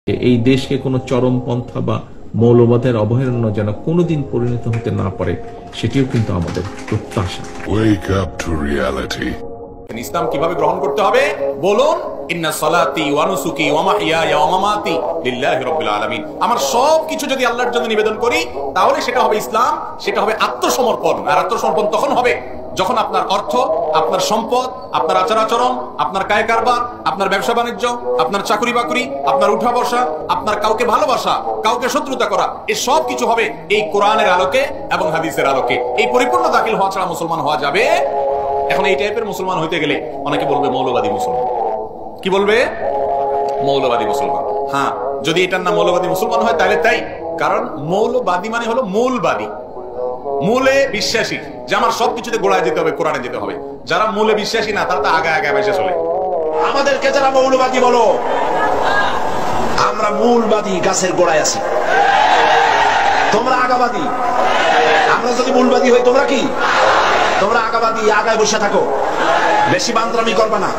এই দেশকে কোনো চরমপন্থা বা মৌলবাদের অভয়ারণ্য যেন কোনোদিন পরিণত হতে না পারে, সেটিও কিন্তু আমাদের প্রত্যাশা। Wake up to reality. ইসলাম কিভাবে গ্রহণ করতে হবে বলুন। ইন্না সালাতি ওয়া নুসুকি ওয়া মাহইয়ায়া ওয়া মামাতি লিল্লাহি রাব্বিল আলামিন। আমার সব কিছু যদি আল্লাহর জন্য নিবেদন করি তাহলে সেটা হবে ইসলাম, সেটা হবে আত্মসমর্পণ। আর আত্মসমর্পণ তখন হবে যখন আপনার অর্থ, আপনার সম্পদ, আপনার আচার আচরণ, আপনার কায় কারবার, আপনার ব্যবসা বাণিজ্য, আপনার চাকরি বাকরি, আপনার উঠা বসা, আপনার কাউকে ভালোবাসা, কাউকে শত্রুতা করা, এই সব কিছু হবে এই কোরআনের আলোকে এবং হাদিসের আলোকে। এই পরিপূর্ণ দাখিল হওয়া ছাড়া মুসলমান হওয়া যাবে। এখন এই টাইপের মুসলমান হইতে গেলে অনেকে বলবে মৌলবাদী মুসলমান। কি বলবে? মৌলবাদী মুসলমান। হ্যাঁ, যদি এটার নাম মৌলবাদী মুসলমান হয় তাহলে তাই। কারণ মৌলবাদী মানে হলো মূলবাদী, মূলে বিশ্বাসী, যে আমার সবকিছুতে গোড়ায় যেতে হবে, কোরআনে যেতে হবে। যারা মূলে বিশ্বাসী না তারা তো আগে আগে বেঁচে চলে। আমাদেরকে যারা মৌলবাদী বলো, আমরা মূলবাদী, গাছের গোড়ায় আছি। তোমরা আগাবাদী। আমরা যদি মূলবাদী হই, তোমরা কি? তোমরা আগাবাদী, আগায় বসে থাকো, বেশি বান্দরামি করবা না।